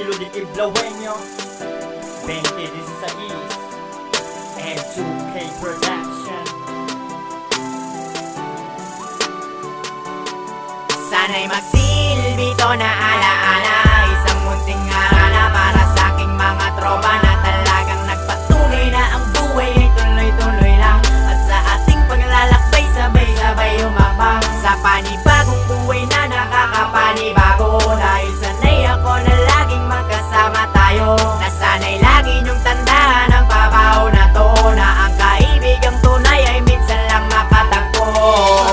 estilo de Kiblawenyo 2016 and 2K Production. Sana'y magsilbi to na alaala, isang munting harana para sa aking mga tropa na talagang nagpatunay na ang buhay ay tuloy-tuloy lang. At sa ating paglalakbay sabay-sabay humabang sa panibagong buhay na nakakapanibago. Dahil sanay ako na laging magkasama tayo, nasanay lagi niyong tandaan ang pabaho na to, na ang kaibigang tunay ay minsan lang makatagpo.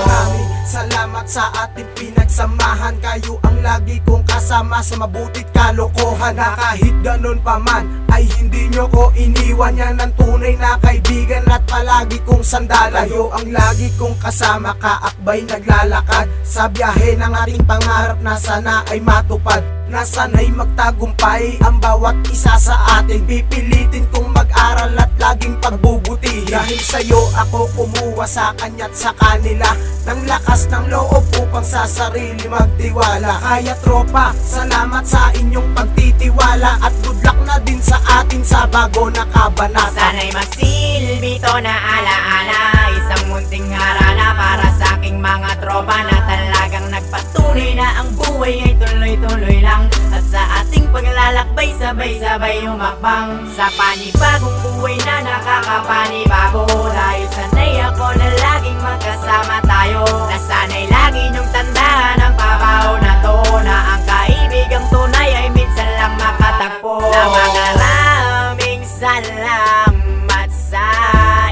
Maraming salamat sa ating pinagsamahan, kayo ang lagi kong kasama sa mabutit kalokohan. Na kahit ganun pa man ay hindi nyo ko iniwan, yan ang tunay na kaibigan at palagi kong sandalan. Kayo ang lagi kong kasama, kaakbay naglalakad sa biyahe ng ating pangarap na sana ay matupad. Na sana'y magtagumpay ang bawat isa sa atin, pipilitin kong mag-aral at laging pagbubutihin. Dahil sa'yo ako kumuha, sa kanya't sa kanila, ng lakas ng loob upang sa sarili magtiwala. Kaya tropa, salamat sa inyong pagtitiwala, at good luck na din sa atin sa bago na kabanata. Sana'y magsilbi to na alaala, isang munting harana para sa aking mga tropa na talagang nagpatunay na ang buhay ay tuloy-tuloy lang. At sa ating paglalakbay sabay-sabay humakbang sa panibagong buhay na nakakapanibago. Dahil sanay ako na laging magkasama tayo, nasanay lagi niyong tandaan ang pabaho na to, na ang kaibigang tunay ay minsan lang makatagpo. Na maraming salamat sa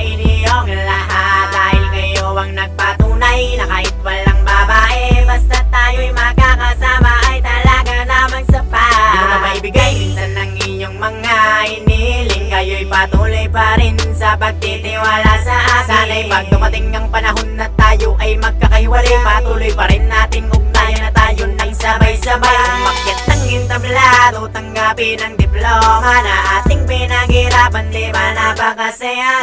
inyong lahat, dahil kayo ang nagpatunay na kahit walang babae, basta tayo'y makakasama ay talaga namang sapat. Di mo na maibigay minsan ng inyong mga iniling, kayo'y patuloy pa rin sa pagtitiwala sa akin. Sana'y pag dumating ang panahon na tayo ay magkakahiwalay, patuloy pa rin nating ugnayan na tayo nang sabay-sabay umakyat ng entablado, tanggapin ang diploma na ating pinaghirapan. Di ba napakasaya?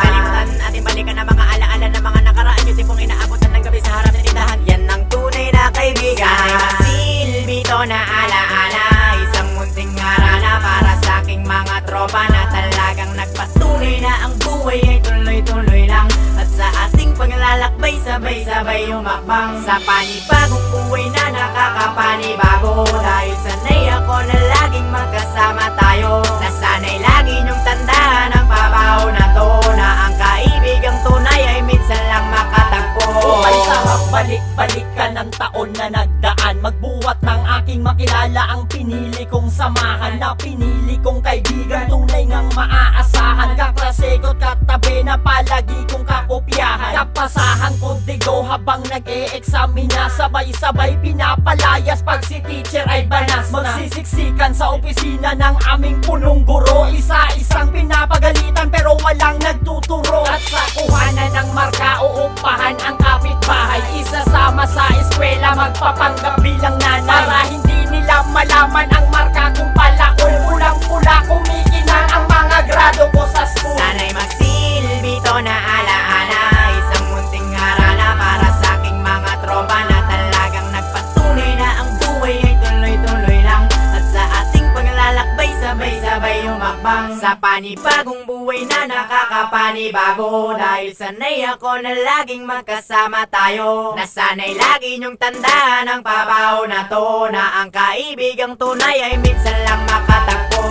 Kalimutan ating balikan ang mga alaala ng mga nakaraan, yung tipong inaabutan ng gabi sa harap ng tindahan. Yan ang tunay na kaibigan. Sana'y magsilbi to na alaala, isang munting harana para sa aking mga tropa na talagang nagpatunay na ang buhay ay tuloy-tuloy lang. At sa ating paglalakbay sabay-sabay humakbang sa panibagong buhay na nakakapanibago. Dahil sanay ako na laging magkasama tayo, nasanay lagi niyong tandaan ang pabaho na to, na ang kaibigang tunay ay minsan lang makatagpo. Ukay sa balik-balikan ng taon na nagdaan, magbuhat ng aking makilala ang pinili kong samahan, na pinili kong kaibigan tunay ngang maaasahan. Kaklase ko't katabi na palagi kong kakopyahan, kapasahan ko digo habang nag-e-examina, sabay-sabay pinapalayas pag si teacher ay banas na. Magsisiksikan sa opisina ng aming punong guro, isa-isang pinapagalitan pero walang nagtuturo. At sa kuhanan ng marka uupahan ang kapitbahay, isasama sa eskwela magpapanggap bilang nanay, para hindi nila malaman ang marka kung pala ko pulang-pula kumikinang ang mga grado ko sa school. Sana'y magsilbi to na alaala, isang munting harana para sa aking mga tropa na talagang nagpatunay na ang buhay ay tuloy-tuloy lang. At sa ating paglalakbay sabay-sabay humakbang sa panibagong buhay na nakakapanibago. Dahil sanay ako na laging magkasama tayo, nasanay lagi niyong tandaan ang pabaho na to, na ang kaibigang tunay ay minsan lang makatagpo.